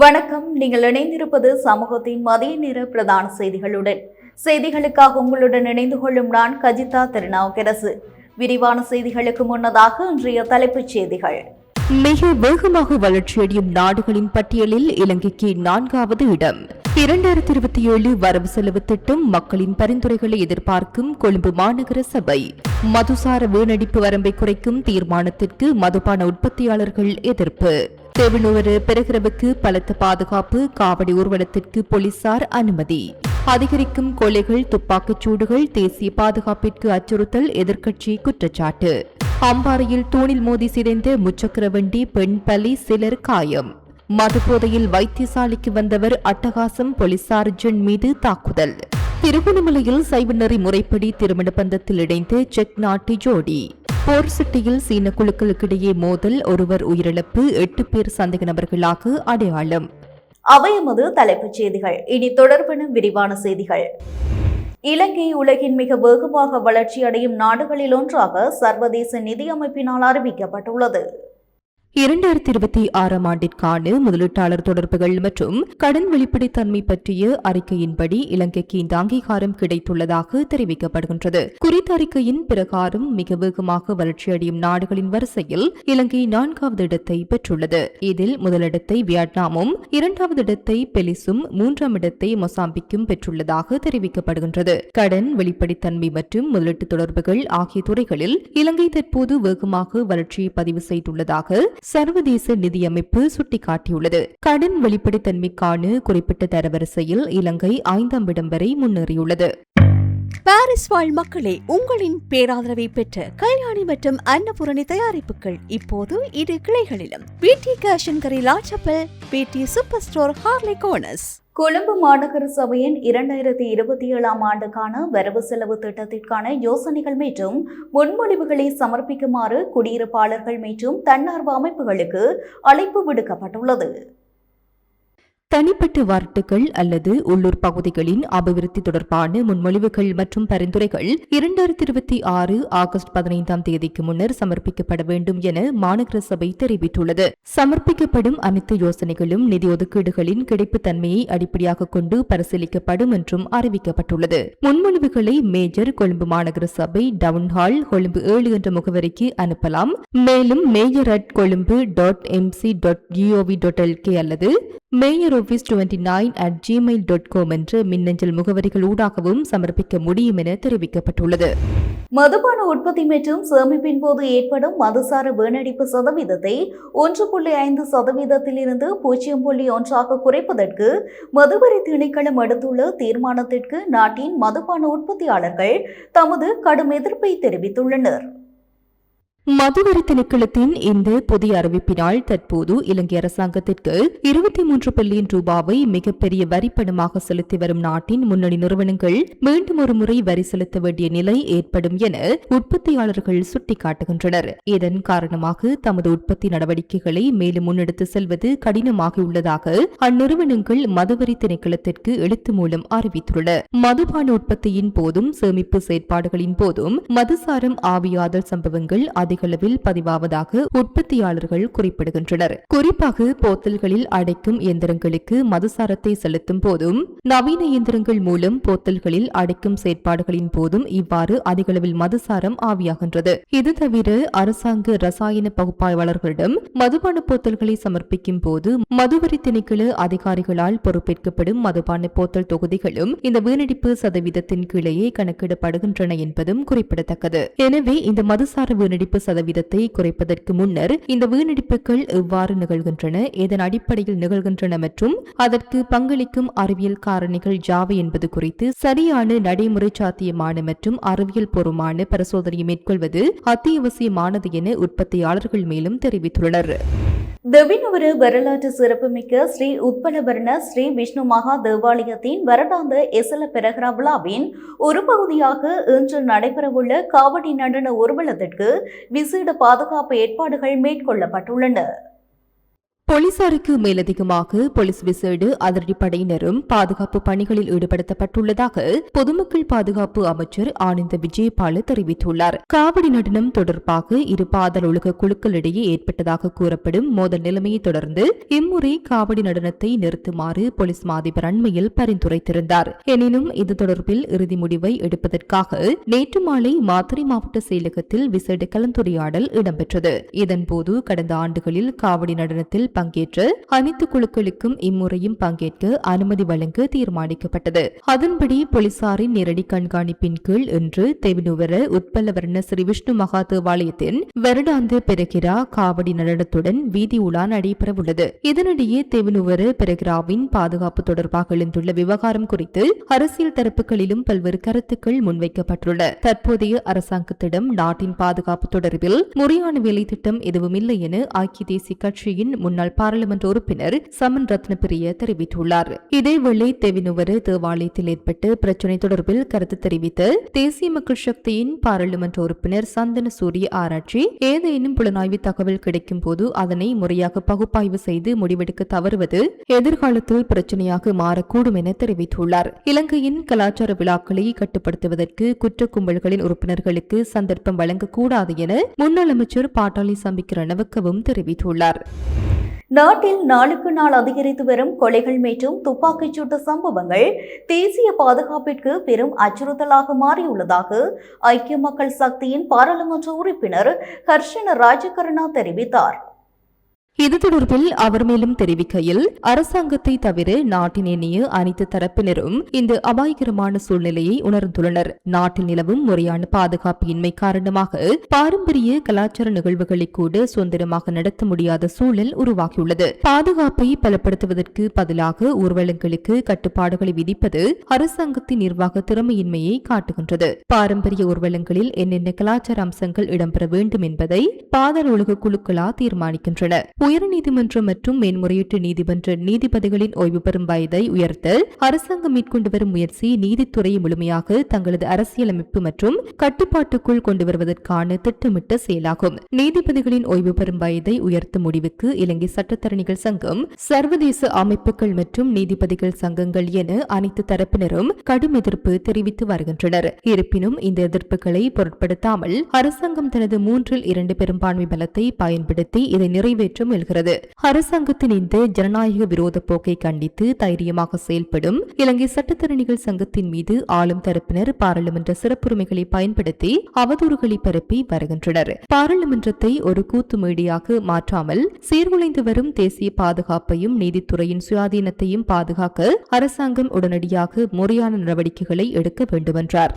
வணக்கம். நீங்கள் இணைந்திருப்பது சமூகத்தின் மதிய நேர பிரதான செய்திகளுடன். செய்திகளுக்காக உங்களுடன் இணைந்து கொள்ளும் நான் கஜிதா திருநாவுக்கரசு. விரிவான செய்திகளுக்கு முன்னதாக இன்றைய தலைப்புச் செய்திகள். மிக வேகமாக வளர்ச்சியடையும் நாடுகளின் பட்டியலில் இலங்கைக்கு 4வது இடம். 2027 வரவு செலவு திட்டம் மக்களின் பரிந்துரைகளை எதிர்பார்க்கும் கொழும்பு மாநகர சபை. மதுசார வீணடிப்பு வரம்பை குறைக்கும் தீர்மானத்திற்கு மதுபான உற்பத்தியாளர்கள் எதிர்ப்பு. தேவனூர் பெருகிறவுக்கு பலத்த பாதுகாப்பு, காவடி ஊர்வலத்திற்கு போலீசார் அனுமதி. அதிகரிக்கும் கொலைகள், துப்பாக்கிச் சூடுகள், தேசிய பாதுகாப்பிற்கு அச்சுறுத்தல், எதிர்க்கட்சி குற்றச்சாட்டு. அம்பாறையில் தூணில் மோதி சிதைந்த முச்சக்கர வண்டி, பெண் பலி, சிலர் காயம். மதுபோதையில் வைத்தியசாலைக்கு வந்தவர் அட்டகாசம், போலீசார் ஜென் மீது தாக்குதல். திருகோணமலையில் சைவ நெறி முறைப்படி திருமண பந்தத்தில் இணைந்த செக் நாட்டு ஜோடி. போர் சிட்டியில் சீன குழுக்களுக்கிடையே மோதல், ஒருவர் உயிரிழப்பு, 8 பேர் சந்தேக நபர்களாக அடையாளம். அவையமது தலைப்புச் செய்திகள். இனி தொடர்பான விரிவான செய்திகள். இலங்கை உலகின் மிக வேகமாக வளர்ச்சியடையும் நாடுகளில் ஒன்றாக சர்வதேச நிதி அமைப்பினால் அறிவிக்கப்பட்டுள்ளது. 2026 ஆண்டிற்கான முதலீட்டாளர் தொடர்புகள் மற்றும் கடன் வெளிப்படைத்தன்மை பற்றிய அறிக்கையின்படி இலங்கைக்கு இந்த அங்கீகாரம் கிடைத்துள்ளதாக தெரிவிக்கப்படுகின்றது. குறித்த அறிக்கையின் பிரகாரம் மிக வேகமாக வளர்ச்சியடையும் நாடுகளின் வரிசையில் இலங்கை 4வது இடத்தை பெற்றுள்ளது. இதில் முதலிடத்தை வியட்நாமும், 2வது இடத்தை பெலிசும், 3ஆம் இடத்தை மொசாம்பிக்கும் பெற்றுள்ளதாக தெரிவிக்கப்படுகின்றது. கடன் வெளிப்படைத்தன்மை மற்றும் முதலீட்டு தொடர்புகள் ஆகிய துறைகளில் இலங்கை தற்போது வேகமாக வளர்ச்சியை பதிவு செய்துள்ளதாக சர்வதேச நிதியமைப்பு சுட்டிக்காட்டியுள்ளது. கடன் வெளிப்படைத்தன்மைக்கான குறிப்பிட்ட தரவரிசையில் இலங்கை 5ஆம் இடம் வரை முன்னேறியுள்ளது. பாரிஸ் வாழ் மக்களே, உங்களின் பேராதரவை பெற்ற கல்யாணி மற்றும் அன்னபூரணி தயாரிப்புகள் இப்போது இரு கிளைகளிலும். பிடி கேஷ் அண்ட் கரி லாச்சப்பல், பிடி super store, Harley cones. Colombo மாநகர சபையின் 2027 ஆண்டுக்கான வரவு செலவு திட்டத்திற்கான யோசனைகள் மற்றும் முன்மொழிவுகளை சமர்ப்பிக்குமாறு குடியிருப்பாளர்கள் மற்றும் தன்னார்வ அமைப்புகளுக்கு அழைப்பு விடுக்கப்பட்டுள்ளது. தனிப்பட்ட வார்டுகள் அல்லது உள்ளூர் பகுதிகளின் அபிவிருத்தி தொடர்பான முன்மொழிவுகள் மற்றும் பரிந்துரைகள் 2026 ஆகஸ்ட் 15ஆம் தேதிக்கு முன்னர் சமர்ப்பிக்கப்பட வேண்டும் என மாநகர சபை தெரிவித்துள்ளது. சமர்ப்பிக்கப்படும் அனைத்து யோசனைகளும் நிதி ஒதுக்கீடுகளின் கிடைப்புத்தன்மையை அடிப்படையாக கொண்டு பரிசீலிக்கப்படும் என்றும் அறிவிக்கப்பட்டுள்ளது. முன்மொழிவுகளை மேஜர் கொழும்பு மாநகர சபை, டவுன்ஹால், கொழும்பு 7 என்ற முகவரிக்கு அனுப்பலாம். மேலும் mayor@columbu.mc.gov.lk அல்லது mayoroffice29@gmail.com என்ற மின்னஞ்சல் முகவரிகள் ஊடாகவும் சமர்ப்பிக்க முடியும் என தெரிவிக்கப்பட்டுள்ளது. மதுபான உற்பத்தி மற்றும் சேமிப்பின் போது ஏற்படும் மதுசார வீணடிப்பு சதவீதத்தை 1.5%இலிருந்து 0.1 குறைப்பதற்கு மதுவரி திணைக்களம் எடுத்துள்ள தீர்மானத்திற்கு நாட்டின் மதுபான உற்பத்தியாளர்கள் தமது கடும் எதிர்ப்பை தெரிவித்துள்ளனர். மதுவரி திணைக்களத்தின் இந்த புதிய அறிவிப்பினால் தற்போது இலங்கை அரசாங்கத்திற்கு 23 பில்லியன் ரூபாவை மிகப்பெரிய வரிப்பணமாக செலுத்தி வரும் நாட்டின் முன்னணி நிறுவனங்கள் மீண்டும் ஒரு முறை வரி செலுத்த வேண்டிய நிலை ஏற்படும் என உற்பத்தியாளர்கள் சுட்டிக்காட்டுகின்றனர். இதன் காரணமாக தமது உற்பத்தி நடவடிக்கைகளை மேலும் முன்னெடுத்து செல்வது கடினமாகியுள்ளதாக அந்நிறுவனங்கள் மதுவரி திணைக்களத்திற்கு எழுத்து மூலம் அறிவித்துள்ளனர். மதுபான உற்பத்தியின் போதும் சேமிப்பு செயற்பாடுகளின் போதும் மதுசாரம் ஆவியாதல் சம்பவங்கள் அதிகளவில் பதிவாவதாக உற்பத்தியாளர்கள் குறிப்பிடுகின்றனர். குறிப்பாக போத்தல்களில் அடைக்கும் இயந்திரங்களுக்கு மதுசாரத்தை செலுத்தும் போதும் நவீன இயந்திரங்கள் மூலம் போத்தல்களில் அடைக்கும் செயற்பாடுகளின் போதும் இவ்வாறு அதிகளவில் மதுசாரம் ஆவியாகின்றது. இது தவிர அரசாங்க ரசாயன பகுப்பாய்வாளர்களிடம் மதுபான போத்தல்களை சமர்ப்பிக்கும் போது மதுவரி திணைக்கள அதிகாரிகளால் பொறுப்பேற்கப்படும் மதுபான போத்தல் தொகுதிகளும் இந்த வீணடிப்பு சதவீதத்தின் கீழேயே கணக்கிடப்படுகின்றன என்பதும் குறிப்பிடத்தக்கது. எனவே இந்த மதுசார வீணடிப்பு சதவீதத்தை குறைப்பதற்கு முன்னர் இந்த வீணடிப்புகள் எவ்வாறு நிகழ்கின்றன, எதன் அடிப்படையில் நிகழ்கின்றன மற்றும் அதற்கு பங்களிக்கும் அறிவியல் காரணிகள் யாவை என்பது குறித்து சரியான நடைமுறை சாத்தியமான மற்றும் அறிவியல் பூர்வமான பரிசோதனையை மேற்கொள்வது அத்தியாவசியமானது என உற்பத்தியாளர்கள் மேலும் தெரிவித்துள்ளனர். தெவினவர வரலாற்று சிறப்புமிக்க ஸ்ரீ உத்பலவர்ண ஸ்ரீ விஷ்ணு மகா தேவாலயத்தின் வருடாந்த எசல பெரகரா விழாவின் ஒரு பகுதியாக இன்று நடைபெறவுள்ள காவடி நடன ஊர்வலத்திற்கு விசேட பாதுகாப்பு ஏற்பாடுகள் மேற்கொள்ளப்பட்டுள்ளன. போலீசாருக்கு மேலதிகமாக போலீஸ் விசேட அதிரடிப்படையினரும் பாதுகாப்பு பணிகளில் ஈடுபடுத்தப்பட்டுள்ளதாக பொதுமக்கள் பாதுகாப்பு அமைச்சர் ஆனந்த விஜயபால தெரிவித்துள்ளார். காவடி நடனம் தொடர்பாக இரு பாதாள ஒழுக்க குழுக்களிடையே ஏற்பட்டதாக கூறப்படும் மோதல் நிலைமையை தொடர்ந்து இம்முறை காவடி நடனத்தை நிறுத்துமாறு போலீஸ் மாதிபர் அண்மையில் பரிந்துரைத்திருந்தார். எனினும் இது தொடர்பில் இறுதி முடிவை எடுப்பதற்காக நேற்று மாலை மாத்தறை மாவட்ட செயலகத்தில் விசேட கலந்துரையாடல் இடம்பெற்றது. இதன்போது கடந்த ஆண்டுகளில் காவடி நடனத்தில் பங்கேற்ற அனைத்து குழுக்களுக்கும் இம்முறையும் பங்கேற்க அனுமதி வழங்க தீர்மானிக்கப்பட்டது. அதன்படி போலீசாரின் நேரடி கண்காணிப்பின் கீழ் இன்று தெவினுவர உட்பல்லவர்ண ஸ்ரீ விஷ்ணு மகா தேவாலயத்தின் வருடாந்த பெரகிரா காவடி நடனத்துடன் வீதி உலா நடைபெறவுள்ளது. இதனிடையே தெவினுவர பெரகிராவின் பாதுகாப்பு தொடர்பாக எழுந்துள்ள விவகாரம் குறித்து அரசியல் தரப்புகளிலும் பல்வேறு கருத்துக்கள் முன்வைக்கப்பட்டுள்ளன. தற்போதைய அரசாங்கத்திடம் நாட்டின் பாதுகாப்பு தொடர்பில் முறையான வேலை திட்டம் எதுவும் இல்லை என ஐக்கிய தேசிய கட்சியின் முன்னாள் பாராளுமன்ற உறுப்பினர் சமன் ரத்னபிரிய தெரிவித்துள்ளார். இதேவேளை தெவினுவர தேவாலயத்தில் ஏற்பட்ட பிரச்சினை தொடர்பில் கருத்து தெரிவித்த தேசிய மக்கள் சக்தியின் பாராளுமன்ற உறுப்பினர் சந்தன சூரிய ஆராய்ச்சி ஏதேனும் புலனாய்வு தகவல் கிடைக்கும் போது அதனை முறையாக பகுப்பாய்வு செய்து முடிவெடுக்க தவறுவது எதிர்காலத்தில் பிரச்சனையாக மாறக்கூடும் என தெரிவித்துள்ளார். இலங்கையின் கலாச்சார விழாக்களை கட்டுப்படுத்துவதற்கு குற்ற கும்பல்களின் உறுப்பினர்களுக்கு சந்தர்ப்பம் வழங்கக்கூடாது என முன்னாள் அமைச்சர் பாட்டாளி சம்பிக்க ரணவக்கவும் தெரிவித்துள்ளார். நாட்டில் நாளுக்கு நாள் அதிகரித்து வரும் கொலைகள் மற்றும் துப்பாக்கிச் சூட்டு சம்பவங்கள் தேசிய பாதுகாப்பிற்கு பெரும் அச்சுறுத்தலாக மாறியுள்ளதாக ஐக்கிய மக்கள் சக்தியின் பாராளுமன்ற உறுப்பினர் ஹர்ஷன ராஜகருணா தெரிவித்தார். இது தொடர்பில் அவர் மேலும் தெரிவிக்கையில் அரசாங்கத்தை தவிர நாட்டின் ஏனைய அனைத்து தரப்பினரும் இந்த அபாயகரமான சூழ்நிலையை உணர்ந்துள்ளனர். நாட்டில் நிலவும் முறையான பாதுகாப்பு இன்மை காரணமாக பாரம்பரிய கலாச்சார நிகழ்வுகளை கூட சுதந்திரமாக நடத்த முடியாத சூழல் உருவாகியுள்ளது. பாதுகாப்பை பலப்படுத்துவதற்கு பதிலாக ஊர்வலங்களுக்கு கட்டுப்பாடுகளை விதிப்பது அரசாங்கத்தின் நிர்வாக திறமையின்மையை காட்டுகின்றது. பாரம்பரிய ஊர்வலங்களில் என்னென்ன கலாச்சார அம்சங்கள் இடம்பெற வேண்டும் என்பதை பாதாள ஒழுக்க குழுக்களா தீர்மானிக்கின்றன. உயர்நீதிமன்றம் மற்றும் மேன்முறையீட்டு நீதிமன்ற நீதிபதிகளின் ஓய்வு பெறும் வயதை உயர்த்த அரசாங்கம் மேற்கொண்டு வரும் முயற்சி நீதித்துறையை முழுமையாக தங்களது அரசியலமைப்பு மற்றும் கட்டுப்பாட்டுக்குள் கொண்டு வருவதற்கான திட்டமிட்ட செயலாகும். நீதிபதிகளின் ஓய்வு பெறும் வயதை உயர்த்தும் முடிவுக்கு இலங்கை சட்டத்தரணிகள் சங்கம், சர்வதேச அமைப்புகள் மற்றும் நீதிபதிகள் சங்கங்கள் என அனைத்து தரப்பினரும் கடும் எதிர்ப்பு தெரிவித்து வருகின்றனர். இருப்பினும் இந்த எதிர்ப்புகளை பொருட்படுத்தாமல் அரசாங்கம் தனது 3/2 பெரும்பான்மை பலத்தை பயன்படுத்தி இதை நிறைவேற்ற முயல்கிறது. அரசாங்கத்தின் இந்த ஜனநாயக விரோத போக்கை கண்டித்து தைரியமாக செயல்படும் இலங்கை சட்டத்தரணிகள் சங்கத்தின் மீது ஆளும் தரப்பினர் பாராளுமன்ற சிறப்புரிமைகளை பயன்படுத்தி அவதூறுகளை பரப்பி வருகின்றனர். பாராளுமன்றத்தை ஒரு கூத்து மேடையாக மாற்றாமல் சீர்குலைந்து வரும் தேசிய பாதுகாப்பையும் நீதித்துறையின் சுயாதீனத்தையும் பாதுகாக்க அரசாங்கம் உடனடியாக முறையான நடவடிக்கைகளை எடுக்க வேண்டுமென்றார்.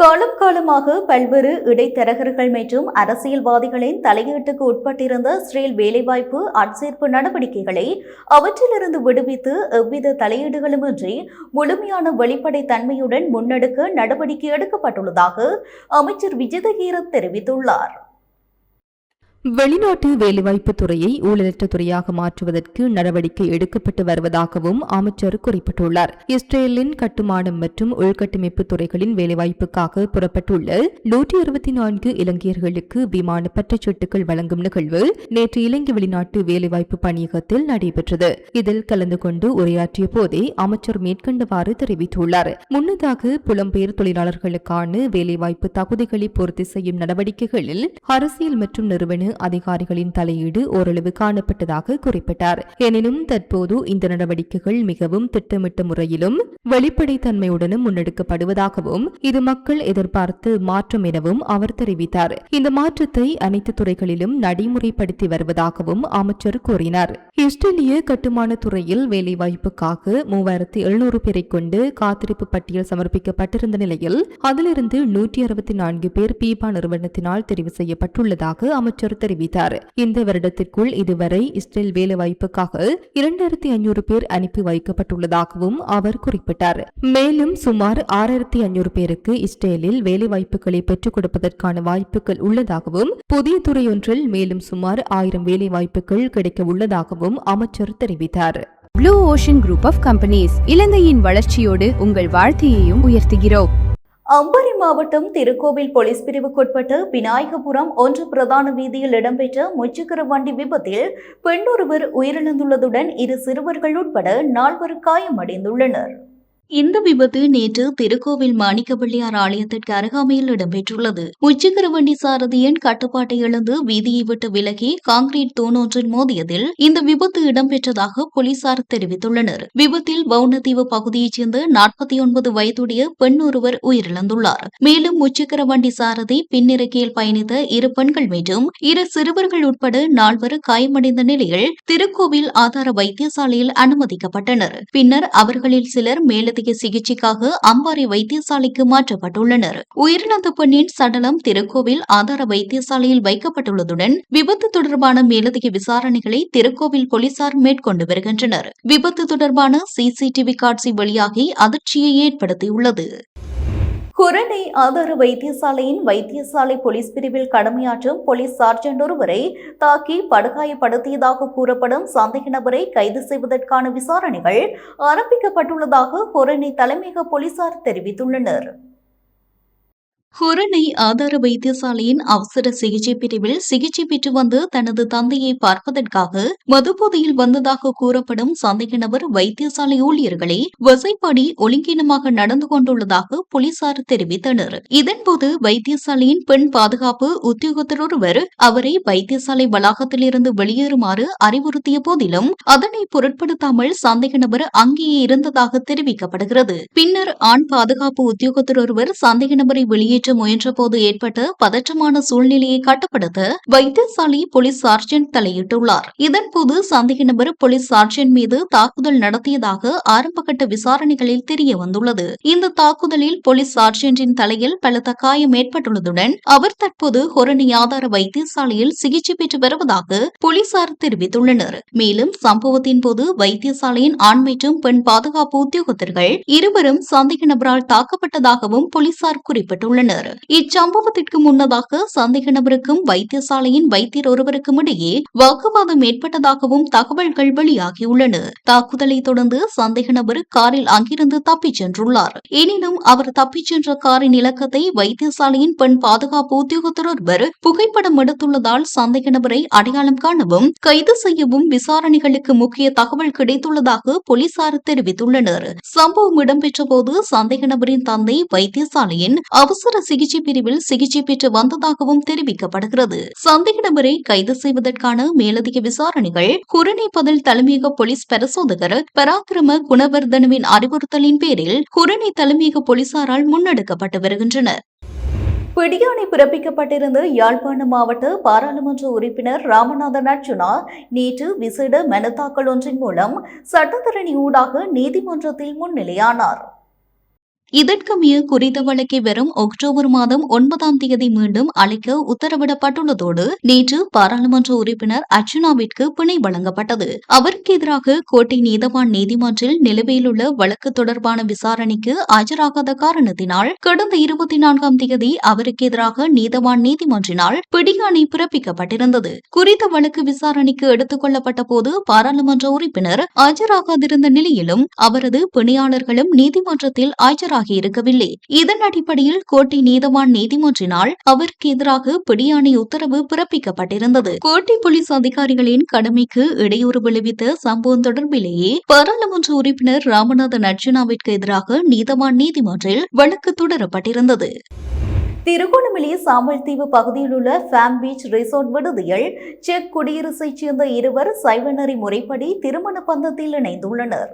காலம் காலமாக பல்வேறு இடைத்தரகர்கள் மற்றும் அரசியல்வாதிகளின் தலையீட்டுக்கு உட்பட்டிருந்த இஸ்ரேல் வேலைவாய்ப்பு ஆட்சேர்ப்பு நடவடிக்கைகளை அவற்றிலிருந்து விடுவித்து எவ்வித தலையீடுகளுமின்றி முழுமையான வெளிப்படை தன்மையுடன் முன்னெடுக்க நடவடிக்கை எடுக்கப்பட்டுள்ளதாக அமைச்சர் விஜிதஹீரத் தெரிவித்துள்ளார். வெளிநாட்டு வேலைவாய்ப்பு துறையை ஊழலற்ற துறையாக மாற்றுவதற்கு நடவடிக்கை எடுக்கப்பட்டு வருவதாகவும் அமைச்சர் குறிப்பிட்டுள்ளார். இஸ்ரேலின் கட்டுமானம் மற்றும் உள்கட்டமைப்பு துறைகளின் வேலைவாய்ப்புக்காக புறப்பட்டுள்ள 164 இலங்கையர்களுக்கு விமான பற்றுச்சீட்டுகள் வழங்கும் நிகழ்வு நேற்று இலங்கை வெளிநாட்டு வேலைவாய்ப்பு பணியகத்தில் நடைபெற்றது. இதில் கலந்து கொண்டு உரையாற்றிய போதே அமைச்சர் மேற்கண்டவாறு தெரிவித்துள்ளார். முன்னதாக புலம்பெயர் தொழிலாளர்களுக்கான வேலைவாய்ப்பு தகுதிகளை பூர்த்தி செய்யும் நடவடிக்கைகளில் அரசியல் மற்றும் நிறுவன அதிகாரிகளின் தலையீடு ஓரளவு காணப்பட்டதாக குறிப்பிட்டார். எனினும் தற்போது இந்த நடவடிக்கைகள் மிகவும் திட்டமிட்ட முறையிலும் வெளிப்படைத்தன்மையுடனும் முன்னெடுக்கப்படுவதாகவும் இது மக்கள் எதிர்பார்த்த மாற்றம் எனவும் அவர் தெரிவித்தார். இந்த மாற்றத்தை அனைத்து துறைகளிலும் நடைமுறைப்படுத்தி வருவதாகவும் அமைச்சர் கூறினார். இஸ்ரேலிய கட்டுமான துறையில் வேலைவாய்ப்புக்காக 3700 பேரை கொண்டு காத்திருப்பு பட்டியல் சமர்ப்பிக்கப்பட்டிருந்த நிலையில் அதிலிருந்து 164 பேர் பீபா நிறுவனத்தினால் தெரிவு செய்யப்பட்டுள்ளதாக அமைச்சர் தெரிவித்தார். இந்த வருடத்திற்குள் இதுவரை இஸ்ரேல் வேலைவாய்ப்புக்காக 2500 பேர் அனுப்பி வைக்கப்பட்டுள்ளதாகவும் அவர் குறிப்பிட்டார். மேலும் சுமார் 6500 பேருக்கு இஸ்ரேலில் வேலைவாய்ப்புகளை பெற்றுக் கொடுப்பதற்கான வாய்ப்புகள் உள்ளதாகவும் புதிய துறையொன்றில் மேலும் சுமார் 1000 வேலைவாய்ப்புகள் கிடைக்க உள்ளதாகவும் அமைச்சர் தெரிவித்தார். Blue ocean group of companies இலங்கையின் வளர்ச்சியோடு உங்கள் வாழ்க்கையையும் உயர்த்துகிறோம். அம்பாறை மாவட்டம் திருக்கோவில் போலீஸ் பிரிவுக்குட்பட்ட விநாயகபுரம் 1 பிரதான வீதியில் இடம்பெற்ற முச்சக்கர வண்டி விபத்தில் பெண்ணொருவர் உயிரிழந்துள்ளதுடன் 2 சிறுவர்கள் உட்பட 4 காயமடைந்துள்ளனர். இந்த விபத்து நேற்று திருக்கோவில் மாணிக்கபிள்ளையார் ஆலயத்திற்கு அருகாமையில் இடம்பெற்றுள்ளது. முச்சக்கர வண்டி சாரதியின் கட்டுப்பாட்டை இழந்து வீதியை விட்டு விலகி கான்கிரீட் தூண் ஒன்றில் மோதியதில் இந்த விபத்து இடம்பெற்றதாக போலீசார் தெரிவித்துள்ளனர். விபத்தில் வவுனதீவு பகுதியைச் சேர்ந்த 49 வயதுடைய பெண் ஒருவர் உயிரிழந்துள்ளார். மேலும் முச்சக்கர வண்டி சாரதி பின்னிறக்கையில் பயணித்த 2 பெண்கள் மற்றும் 2 சிறுவர்கள் உட்பட 4 காயமடைந்த நிலையில் திருக்கோவில் ஆதார வைத்தியசாலையில் அனுமதிக்கப்பட்டனர். பின்னர் அவர்களில் சிலர் மேலதிக சிகிச்சைக்காக அம்பாறை வைத்தியசாலைக்கு மாற்றப்பட்டுள்ளனர். உயிரிழந்த பெண்ணின் சடலம் திருக்கோவில் ஆதார வைத்தியசாலையில் வைக்கப்பட்டுள்ளதுடன் விபத்து தொடர்பான மேலதிக விசாரணைகளை திருக்கோவில் போலீசார் மேற்கொண்டு வருகின்றனர். விபத்து தொடர்பான சிசிடிவி காட்சி வெளியாகி அதிர்ச்சியை ஏற்படுத்தியுள்ளது. குரணை ஆதார வைத்தியசாலையின் வைத்தியசாலை போலீஸ் பிரிவில் கடமையாற்றும் போலீஸ் சார்ஜென்ட் ஒருவரை தாக்கி படுகாயப்படுத்தியதாக கூறப்படும் சந்தேக நபரை கைது செய்வதற்கான விசாரணைகள் ஆரம்பிக்கப்பட்டுள்ளதாக குரணை தலைமையக போலீசார் தெரிவித்துள்ளனர். குரணை ஆதார வைத்தியசாலையின் அவசர சிகிச்சை பிரிவில் சிகிச்சை பெற்று வந்து தனது தந்தையை பார்ப்பதற்காக மதுபோதையில் வந்ததாக கூறப்படும் சந்தேக நபர் வைத்தியசாலை ஊழியர்களை வசைப்பாடி ஒழுங்கீனமாக நடந்து கொண்டுள்ளதாக போலீசார் தெரிவித்தனர். இதன்போது வைத்தியசாலையின் பெண் பாதுகாப்பு உத்தியோகத்தர் ஒருவர் அவரை வைத்தியசாலை வளாகத்திலிருந்து வெளியேறுமாறு அறிவுறுத்திய போதிலும் அதனை பொருட்படுத்தாமல் சந்தேக நபர் அங்கேயே இருந்ததாக தெரிவிக்கப்படுகிறது. பின்னர் ஆண் பாதுகாப்பு உத்தியோகத்தர் ஒருவர் சந்தேக நபரை வெளியே முயன்றபோது ஏற்பட்ட பதற்றமான சூழ்நிலையை கட்டுப்படுத்த வைத்தியசாலை போலீஸ் சார்ஜென்ட் தலையிட்டுள்ளார். இதன்போது சந்தேக நபர் போலீஸ் சார்ஜென்ட் மீது தாக்குதல் நடத்தியதாக ஆரம்பகட்ட விசாரணைகளில் தெரிய வந்துள்ளது. இந்த தாக்குதலில் போலீஸ் சார்ஜென்டின் தலையில் பலத்த காயம் ஏற்பட்டுள்ளதுடன் அவர் தற்போது கொரணை ஆதார வைத்தியசாலையில் சிகிச்சை பெற்று வருவதாக போலீசார் தெரிவித்துள்ளனர். மேலும் சம்பவத்தின் போது வைத்தியசாலையின் ஆண் மற்றும் பெண் பாதுகாப்பு உத்தியோகத்தர்கள் இருவரும் சந்தேக நபரால் தாக்கப்பட்டதாகவும் போலீசார் குறிப்பிட்டுள்ளனர். இச்சம்பவத்திற்கு முன்னதாக சந்தேக நபருக்கும் வைத்தியசாலையின் வைத்தியர் ஒருவருக்கும் இடையே வாக்குவாதம் ஏற்பட்டதாகவும் தகவல்கள் வெளியாகியுள்ளன. தாக்குதலை தொடர்ந்து சந்தேக நபர் காரில் அங்கிருந்து தப்பிச் சென்றுள்ளார். எனினும் அவர் தப்பிச் சென்ற காரின் இலக்கத்தை வைத்தியசாலையின் பெண் பாதுகாப்பு உத்தியோகத்தர் ஒருவர் புகைப்படம் எடுத்துள்ளதால் சந்தேக நபரை அடையாளம் காணவும் கைது செய்யவும் விசாரணைகளுக்கு முக்கிய தகவல் கிடைத்துள்ளதாக போலீசார் தெரிவித்துள்ளனர். சம்பவம் இடம்பெற்ற போது சந்தேக நபரின் தந்தை வைத்தியசாலையின் அவசர சிகிச்சை பிரிவில் சிகிச்சை பெற்று வந்ததாகவும் தெரிவிக்கப்படுகிறது. சந்தேக நபரை கைது செய்வதற்கான மேலதிக விசாரணைகள் குரணை பதில் தலைமையக போலீஸ் பரிசோதகர் பராக்கிரம குணவர்தனவின் அறிவுறுத்தலின் பேரில் குரணை தலைமையக போலீசாரால் முன்னெடுக்கப்பட்டு வருகின்றன. பிடியாணை பிறப்பிக்கப்பட்டிருந்த யாழ்ப்பாணம் மாவட்ட பாராளுமன்ற உறுப்பினர் ராமநாதன் அர்ச்சுனா நேற்று விசேட மனு தாக்கல் ஒன்றின் மூலம் சட்டத்தரணி ஊடாக நீதிமன்றத்தில் முன்னிலையானார். இதற்கமைய குறித்த வழக்கை வரும் அக்டோபர் மாதம் 9ஆம் தேதி மீண்டும் அளிக்க உத்தரவிடப்பட்டுள்ளதோடு நேற்று பாராளுமன்ற உறுப்பினர் அர்ச்சுனாவிற்கு பிணை வழங்கப்பட்டது. அவருக்கு எதிராக கோட்டை நீதவான் நீதிமன்றில் நிலுவையில் உள்ள வழக்கு தொடர்பான விசாரணைக்கு ஆஜராகாத காரணத்தினால் கடந்த 24ஆம் தேதி அவருக்கு எதிராக நீதவான் நீதிமன்றினால் பிடியாணை பிறப்பிக்கப்பட்டிருந்தது. குறித்த வழக்கு விசாரணைக்கு எடுத்துக் கொள்ளப்பட்ட போது பாராளுமன்ற உறுப்பினர் ஆஜராகாதிருந்த நிலையிலும் அவரது பிணையாளர்களும் நீதிமன்றத்தில் ஆஜராக இருக்கவில்லை. இதன் அடிப்படையில் கோட்டை நீதவான் நீதிமன்றினால் அவருக்கு எதிராக பிடியாணை உத்தரவு பிறப்பிக்கப்பட்டிருந்தது. கோட்டை போலீஸ் அதிகாரிகளின் கடமைக்கு இடையூறு விளைவித்த சம்பவம் தொடர்பிலேயே பாராளுமன்ற உறுப்பினர் ராமநாதன் அர்ச்சுனாவிற்கு எதிராக நீதவான் நீதிமன்றில் வழக்கு தொடரப்பட்டிருந்தது. திருகோணமலை சாம்பல்தீவு பகுதியில் உள்ள ஃபேம் பீச் ரிசோர்ட் விடுதியில் செக் குடியரசைச் சேர்ந்த இருவர் சைவநெறி முறைப்படி திருமண பந்தத்தில் இணைந்துள்ளனர்.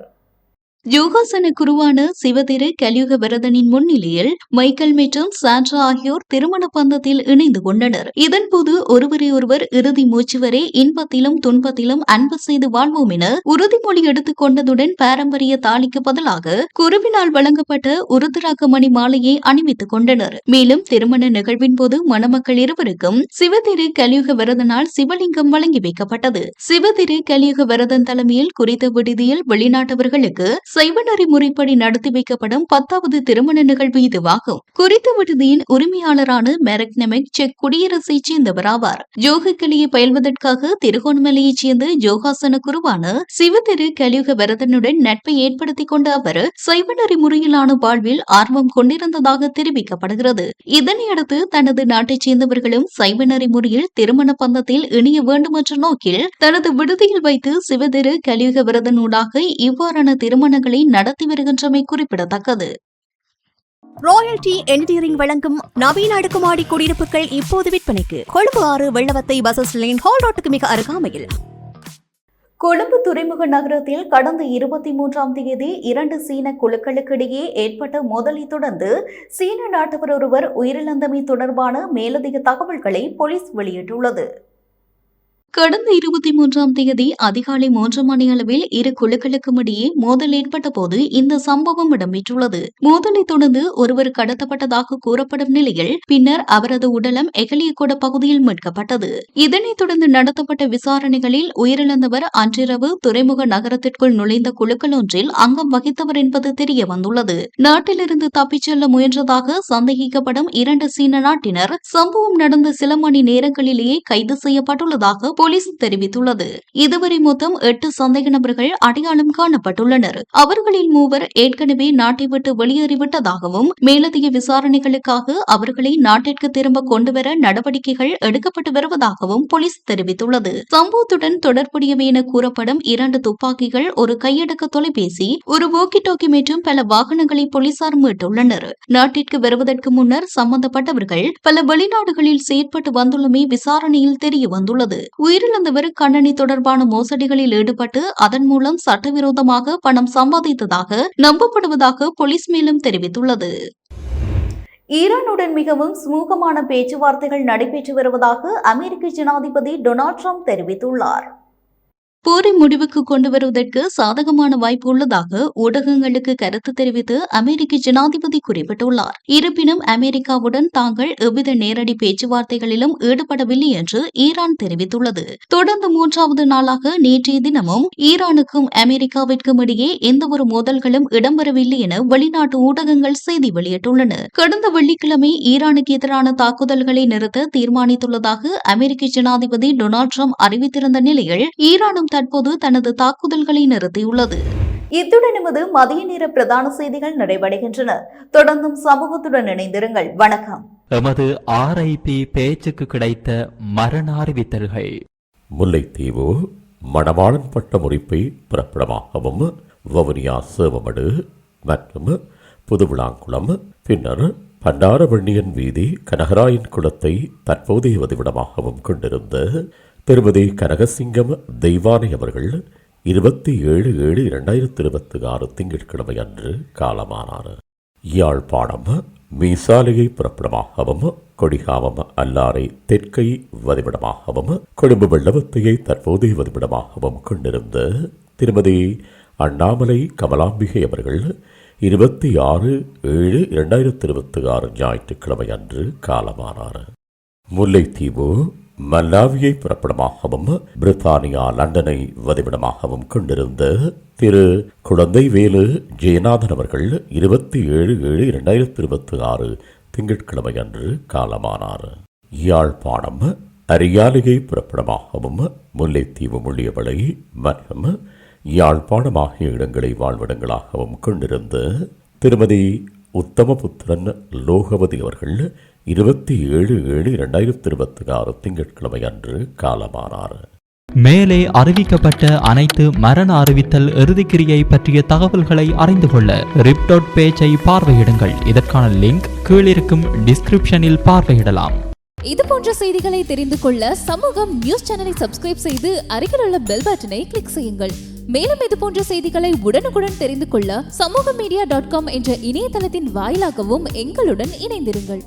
யோகாசன குருவான சிவதிரு கலியுக வரதனின் முன்னிலையில் மைக்கேல் மற்றும் சாண்ட்ரா ஆகியோர் திருமண பந்தத்தில் இணைந்து கொண்டனர். இதன்போது ஒருவரை ஒருவர் இறுதி மூச்சு வரை இன்பத்திலும் துன்பத்திலும் அன்பு செய்து வாழ்வோம் என உறுதிமொழி எடுத்துக் கொண்டதுடன் பாரம்பரிய தாலிக்கு பதிலாக குருவினால் வழங்கப்பட்ட உருதுராக்க மணி மாலையை அணிவித்துக் கொண்டனர். மேலும் திருமண நிகழ்வின் போது மணமக்கள் இருவருக்கும் சிவதிரு கலியுக வரதனால் சிவலிங்கம் வழங்கி வைக்கப்பட்டது. சிவதிரு கலியுக வரதன் தலைமையில் குறித்த விடுதியில் வெளிநாட்டவர்களுக்கு சைவநெறி முறைப்படி நடத்தி வைக்கப்படும் 10வது திருமண நிகழ்வு இதுவாகும். குறித்த விடுதியின் உரிமையாளரான மெரக்னெமெக் செக் குடியரசைச் சேர்ந்தவர் ஆவார். யோக கலையை பயில்வதற்காக திருகோணமலையைச் சேர்ந்த யோகாசன குருவான சிவதிரு கலியுக வரதனுடன் நட்பை ஏற்படுத்திக் கொண்ட அவர் சைவநெறி முறையிலான வாழ்வில் ஆர்வம் கொண்டிருந்ததாக தெரிவிக்கப்படுகிறது. இதனையடுத்து தனது நாட்டைச் சேர்ந்தவர்களும் சைவநெறி முறையில் திருமண பந்தத்தில் இணைய வேண்டும் என்ற நோக்கில் தனது விடுதியில் வைத்து சிவதிரு கலியுக விரதனூடாக இவ்வாறான திருமணங்களை நடத்தி வருகின்றமை குறிப்பிடத்தக்கது. ராயல்டி என்ஜினியரிங் வழங்கும் நவீன அடுக்குமாடி குடியிருப்புகள் இப்போது விற்பனைக்கு. Colombo 6 Wellawatte bus line hall ரோட்டுக்கு மிக அருகாமையில். கொழும்பு துறைமுக நகரத்தில் கடந்த 23ஆம் தேதி 2 சீன குழுக்களுக்கிடையே ஏற்பட்ட மோதலை தொடர்ந்து சீன நாட்டவர் ஒருவர் உயிரிழந்தமை தொடர்பான மேலதிக தகவல்களை போலீஸ் வெளியிட்டுள்ளது. கடந்த 23ஆம் தேதி அதிகாலை 3 மணி அளவில் இரு குழுக்களுக்கும் இடையே மோதல் ஏற்பட்ட போது இந்த சம்பவம் இடம்பெற்றுள்ளது. மோதலை தொடர்ந்து ஒருவர் கடத்தப்பட்டதாக கூறப்படும் நிலையில் பின்னர் அவரது உடலம் எகலியகொட பகுதியில் மீட்கப்பட்டது. இதனைத் தொடர்ந்து நடத்தப்பட்ட விசாரணைகளில் உயிரிழந்தவர் அன்றிரவு துறைமுக நகரத்திற்குள் நுழைந்த குழுக்கள் ஒன்றில் அங்கம் வகித்தவர் என்பது தெரிய வந்துள்ளது. நாட்டிலிருந்து தப்பிச் செல்ல முயன்றதாக சந்தேகிக்கப்படும் 2 சீன நாட்டினர் சம்பவம் நடந்த சில மணி நேரங்களிலேயே கைது செய்யப்பட்டுள்ளதாக போலீஸ் தெரிவித்துள்ளது. இதுவரை மொத்தம் 8 சந்தேக நபர்கள் அடையாளம் காணப்பட்டுள்ளனர். அவர்களில் 3 ஏற்கனவே நாட்டை விட்டு வெளியேறிவிட்டதாகவும் மேலதிக விசாரணைகளுக்காக அவர்களை நாட்டிற்கு திரும்ப கொண்டுவர நடவடிக்கைகள் எடுக்கப்பட்டு வருவதாகவும் போலீஸ் தெரிவித்துள்ளது. சம்பவத்துடன் தொடர்புடையவை என கூறப்படும் 2 துப்பாக்கிகள், ஒரு கையடக்க தொலைபேசி, ஒரு வாக்கி டாக்கி மற்றும் பல வாகனங்களை போலீசார் மீட்டுள்ளனர். நாட்டிற்கு வருவதற்கு முன்னர் சம்பந்தப்பட்டவர்கள் பல வெளிநாடுகளில் செயற்பட்டு வந்துள்ளமை விசாரணையில் தெரிய வந்துள்ளது. உயிரிழந்தவர் கண்ணனி தொடர்பான மோசடிகளில் ஈடுபட்டு அதன் மூலம் சட்டவிரோதமாக பணம் சம்பாதித்ததாக நம்பப்படுவதாக போலீஸ் மேலும் தெரிவித்துள்ளது. ஈரானுடன் மிகவும் சுமூகமான பேச்சுவார்த்தைகள் நடைபெற்று வருவதாக அமெரிக்க ஜனாதிபதி டொனால்ட் ட்ரம்ப் தெரிவித்துள்ளார். போரை முடிவுக்கு கொண்டு வருவதற்கு சாதகமான வாய்ப்பு உள்ளதாக ஊடகங்களுக்கு கருத்து தெரிவித்து அமெரிக்க ஜனாதிபதி குறிப்பிட்டுள்ளார். இருப்பினும் அமெரிக்காவுடன் தாங்கள் எவ்வித நேரடி பேச்சுவார்த்தைகளிலும் ஈடுபடவில்லை என்று ஈரான் தெரிவித்துள்ளது. தொடர்ந்து 3வது நாளாக நேற்றைய தினமும் ஈரானுக்கும் அமெரிக்காவிற்கும் இடையே எந்தவொரு மோதல்களும் இடம்பெறவில்லை என வெளிநாட்டு ஊடகங்கள் செய்தி வெளியிட்டுள்ளன. கடந்த வெள்ளிக்கிழமை ஈரானுக்கு எதிரான தாக்குதல்களை நிறுத்த தீர்மானித்துள்ளதாக அமெரிக்க ஜனாதிபதி டொனால்ட் ட்ரம்ப் அறிவித்திருந்த நிலையில் ஈரானும் தற்போது தனது தாக்குதல்களை நிறுத்தியுள்ளது. இத்துடன் நமது மதிய நேர பிரதான செய்திகள் நிறைவடைகின்றன. தொடர்ந்தும் சமூகத்துடன் இணைந்திருங்கள். வணக்கம். எமது RIP பேச்சுக்கு கிடைத்த மரண அறிவித்தல்கள். முல்லைத்தீவு மணவாளன் பட்ட முறிப்பை பிறப்பிடமாகவும் வவுனியா சேவமடு மற்றும் புதுவிளாங்குளம் பின்னர் பண்டாரவண்ணியன் வீதி கனகராயன் குளத்தை தற்போதைய வதிவிடமாகவும் கொண்டிருந்த திருமதி கனகசிங்கம் தெய்வானை அவர்கள் 27/7/2026 திங்கட்கிழமை அன்று காலமானார். யாழ்ப்பாணம் மீசாலையை புறப்படமாகவும் கொடிகாமம் அல்லாரை தெற்கை வதிவிடமாகவும் கொழும்பு வெள்ளவத்தையை தற்போதைய வதிவிடமாகவும் கொண்டிருந்த திருமதி அண்ணாமலை கமலாம்பிகை அவர்கள் 26/7/2026 ஞாயிற்றுக்கிழமை அன்று காலமானார். முல்லைத்தீவு மல்லாவியை புறப்படமாகவும் பிரித்தானியா லண்டனை வதிவிடமாகவும் கொண்டிருந்த திரு குழந்தைவேலு ஜெயநாதன் அவர்கள் 27/7/2026 திங்கட்கிழமை அன்று காலமானார். யாழ்ப்பாணம் அரியாலையை புறப்படமாகவும் முல்லைத்தீவு முள்ளியவளை மற்றும் யாழ்ப்பாணம் ஆகிய இடங்களை வாழ்விடங்களாகவும் கொண்டிருந்த திருமதி உத்தமபுத்திரன் லோகவதி அவர்கள் 27/7/2026 திங்கட்கிழமை அன்று காலமானார். மேலே அறிவிக்கப்பட்ட அனைத்து மரண அறிவித்தல் இறுதிக்கிரியை பற்றிய தகவல்களை அறிந்து கொள்ள ரிப்டாட் பேஜை பார்வையிடுங்கள். இதற்கான லிங்க் கீழிருக்கும் டிஸ்கிரிப்ஷனில் பார்வையிடலாம். இது போன்ற செய்திகளை தெரிந்து கொள்ள சமூகம் நியூஸ் சேனலை சப்ஸ்கிரைப் செய்து அருகில் உள்ள பெல் பட்டனை கிளிக் செய்யுங்கள். மேலும் இது போன்ற செய்திகளை உடனுக்குடன் தெரிந்து கொள்ள சமூகமீடியா.com என்ற இணையதளத்தின் வாயிலாகவும் எங்களுடன் இணைந்திருங்கள்.